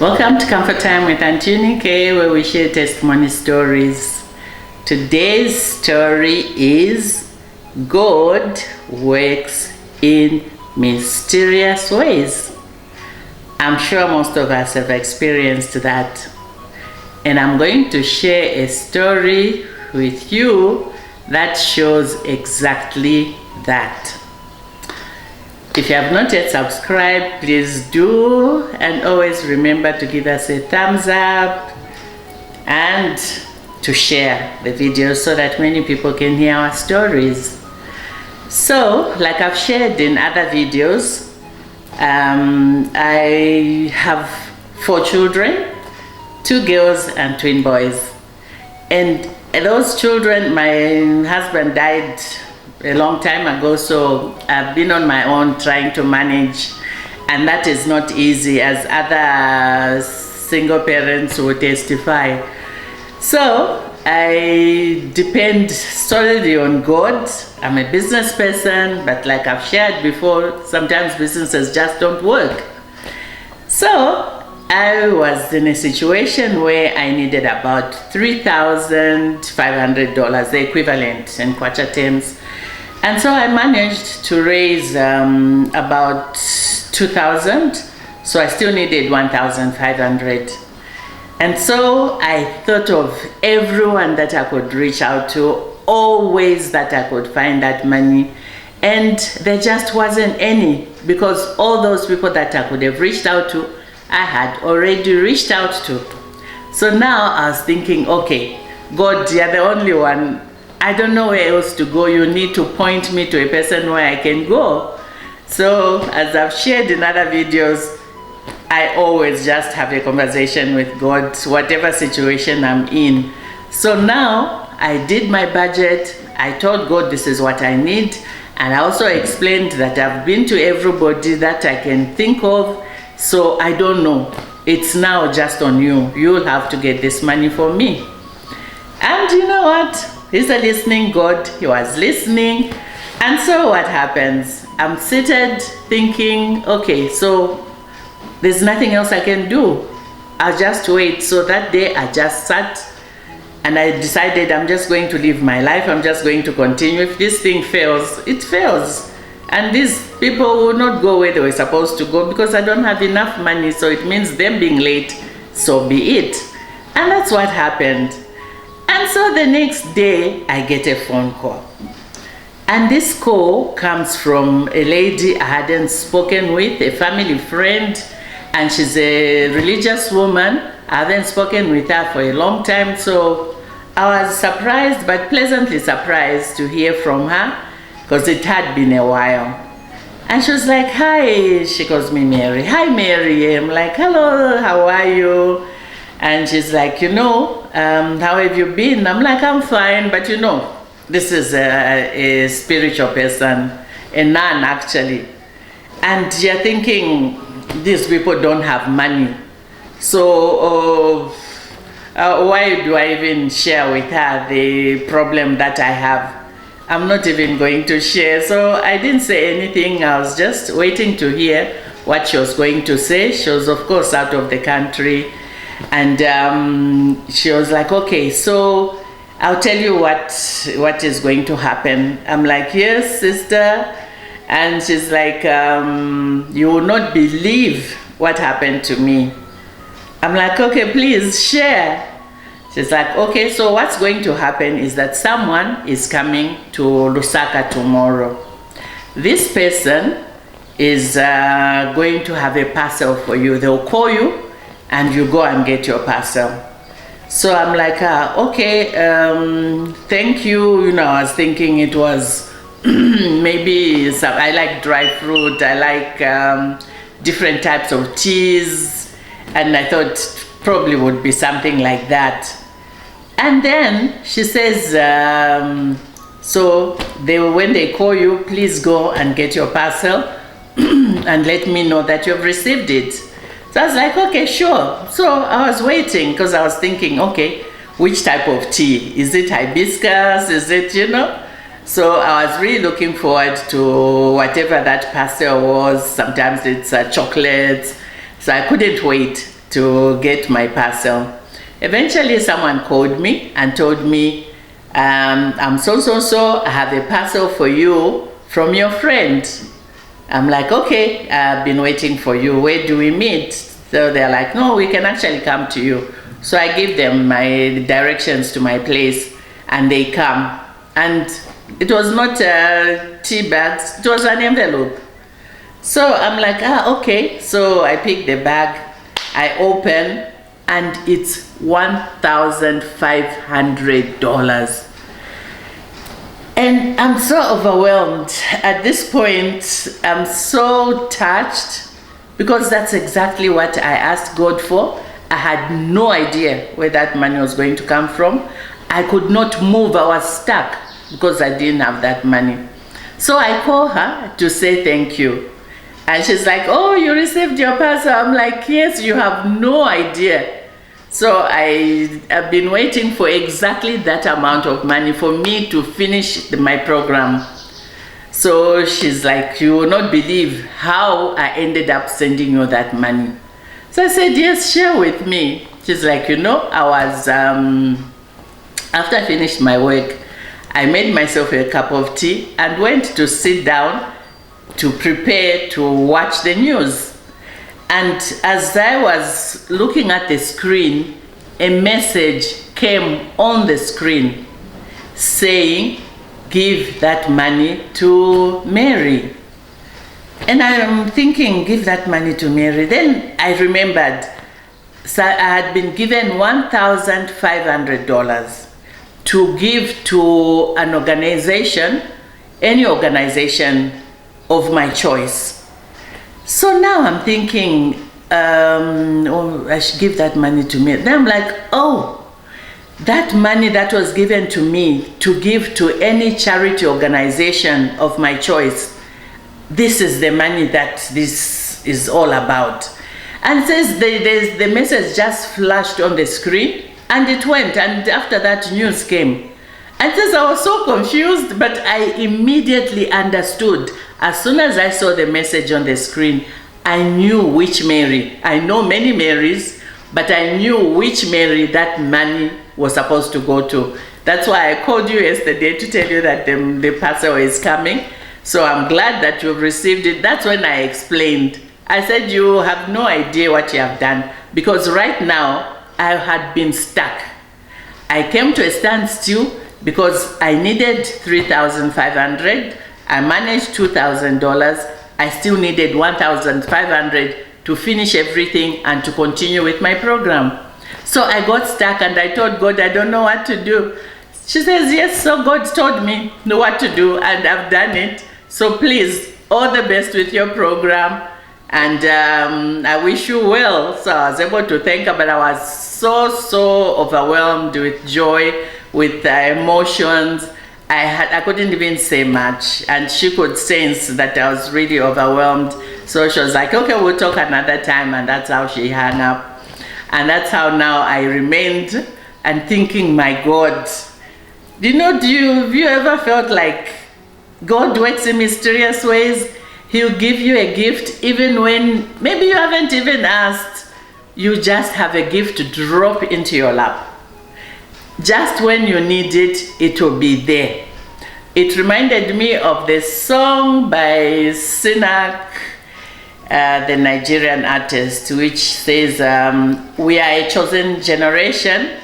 Welcome to Comfort Time with Aunty Yunike, where we share testimony stories. Today's story is God works in mysterious ways. I'm sure most of us have experienced that. And I'm going to share a story with you that shows exactly that. If you have not yet subscribed, please do, and always remember to give us a thumbs up and to share the video so that many people can hear our stories. So, like I've shared in other videos, I have 4 children, 2 girls and twin boys. And those children, my husband died a long time ago, so I've been on my own trying to manage, and that is not easy, as other single parents will testify. So I depend solely on God. I'm a business person, but like I've shared before, sometimes businesses just don't work. So I was in a situation where I needed about $3,500, the equivalent in kwacha terms. And so I managed to raise about 2,000, so I still needed 1,500. And so I thought of everyone that I could reach out to, all ways that I could find that money, and there just wasn't any, because all those people that I could have reached out to, I had already reached out to. So now I was thinking, okay, God, you're the only one. I don't know where else to go. You need to point me to a person where I can go. So as I've shared in other videos, I always just have a conversation with God, whatever situation I'm in. So now I did my budget. I told God this is what I need. And I also explained that I've been to everybody that I can think of. So I don't know. It's now just on you. You'll have to get this money for me. And you know what? He's a listening God. He was listening. And so what happens? I'm seated thinking, okay, so there's nothing else I can do. I'll just wait. So that day I just sat and I decided I'm just going to live my life. I'm just going to continue. If this thing fails, it fails. And these people will not go where they were supposed to go because I don't have enough money. So it means them being late, so be it. And that's what happened. And so the next day, I get a phone call. And this call comes from a lady I hadn't spoken with, a family friend, and she's a religious woman. I haven't spoken with her for a long time, so I was surprised, but pleasantly surprised to hear from her, because it had been a while. And she was like, hi, she calls me Mary. Hi, Mary. I'm like, hello, how are you? And she's like, you know, how have you been? I'm like, I'm fine, but you know, this is a spiritual person, a nun actually. And you're thinking, these people don't have money. So why do I even share with her the problem that I have? I'm not even going to share. So I didn't say anything. I was just waiting to hear what she was going to say. She was, of course, out of the country. And she was like, okay, so I'll tell you what is going to happen. I'm like, yes, sister. And she's like, you will not believe what happened to me. I'm like, okay, please share. She's like, okay, so what's going to happen is that someone is coming to Lusaka tomorrow. This person is going to have a parcel for you. They'll call you and you go and get your parcel. So I'm like, okay, thank you. You know, I was thinking it was maybe I like dry fruit. I like different types of cheese. And I thought probably would be something like that. And then she says, so when they call you, please go and get your parcel and let me know that you've received it. So I was like, okay, sure. So I was waiting because I was thinking, okay, which type of tea? Is it hibiscus? Is it, you know? So I was really looking forward to whatever that parcel was. Sometimes it's chocolates. So I couldn't wait to get my parcel. Eventually someone called me and told me, I'm so, I have a parcel for you from your friend. I'm like, okay, I've been waiting for you. Where do we meet? So they're like, no, we can actually come to you. So I give them my directions to my place and they come. And it was not tea bags, it was an envelope. So I'm like, okay. So I pick the bag, I open, and it's $1,500. And I'm so overwhelmed. At this point, I'm so touched because that's exactly what I asked God for. I had no idea where that money was going to come from. I could not move, I was stuck because I didn't have that money. So I call her to say thank you. And she's like, oh, you received your parcel. I'm like, yes, you have no idea. So I've been waiting for exactly that amount of money for me to finish my program. So she's like, you will not believe how I ended up sending you that money. So I said, yes, share with me. She's like, you know, I was, after I finished my work, I made myself a cup of tea and went to sit down to prepare to watch the news. And as I was looking at the screen, a message came on the screen saying, give that money to Mary. And I'm thinking, give that money to Mary. Then I remembered, so I had been given $1,500 to give to an organization, any organization of my choice. So now I'm thinking, oh, I should give that money to me. Then I'm like, oh, that money that was given to me to give to any charity organization of my choice, this is the money that this is all about. And it says the message just flashed on the screen and it went, and after that news came. And it says I was so confused, but I immediately understood. As soon as I saw the message on the screen, I knew which Mary. I know many Marys, but I knew which Mary that money was supposed to go to. That's why I called you yesterday to tell you that the parcel is coming. So I'm glad that you've received it. That's when I explained. I said you have no idea what you have done, because right now I had been stuck. I came to a standstill because I needed $3,500. I managed $2,000. I still needed $1,500 to finish everything and to continue with my program. So I got stuck and I told God, I don't know what to do. She says, yes, so God told me what to do and I've done it. So please, all the best with your program, and I wish you well. So I was able to thank her, but I was so overwhelmed with joy, with emotions. I couldn't even say much, and she could sense that I was really overwhelmed. So she was like, okay, we'll talk another time, and that's how she hung up. And that's how now I remained and thinking, my God, have you ever felt like God works in mysterious ways? He'll give you a gift even when maybe you haven't even asked. You just have a gift to drop into your lap. Just when you need it, it will be there. It reminded me of the song by Sinak, the Nigerian artist, which says, we are a chosen generation.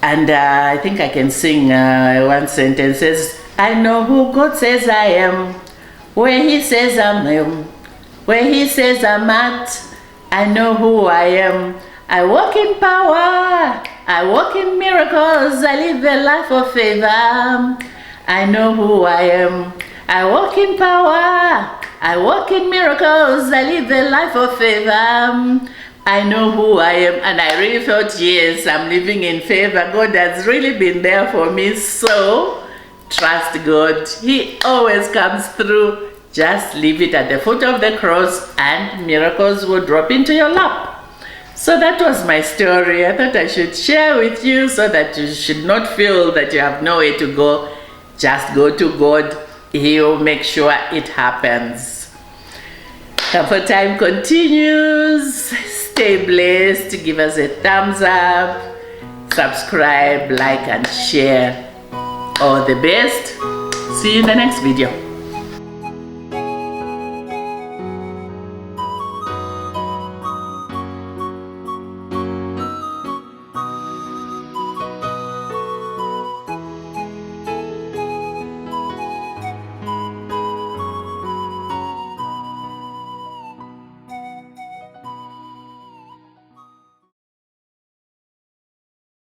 And I think I can sing one sentence. It says, I know who God says I am, where He says I am, where He says I'm at. I know who I am. I walk in power, I walk in miracles, I live a life of favor. I know who I am. I walk in power, I walk in miracles, I live a life of favor. I know who I am, and I really felt, yes, I'm living in favor. God has really been there for me, so trust God. He always comes through. Just leave it at the foot of the cross and miracles will drop into your lap. So that was my story. I thought I should share with you so that you should not feel that you have nowhere to go. Just go to God. He'll make sure it happens. Comfort Time continues. Stay blessed. Give us a thumbs up. Subscribe, like, and share. All the best. See you in the next video.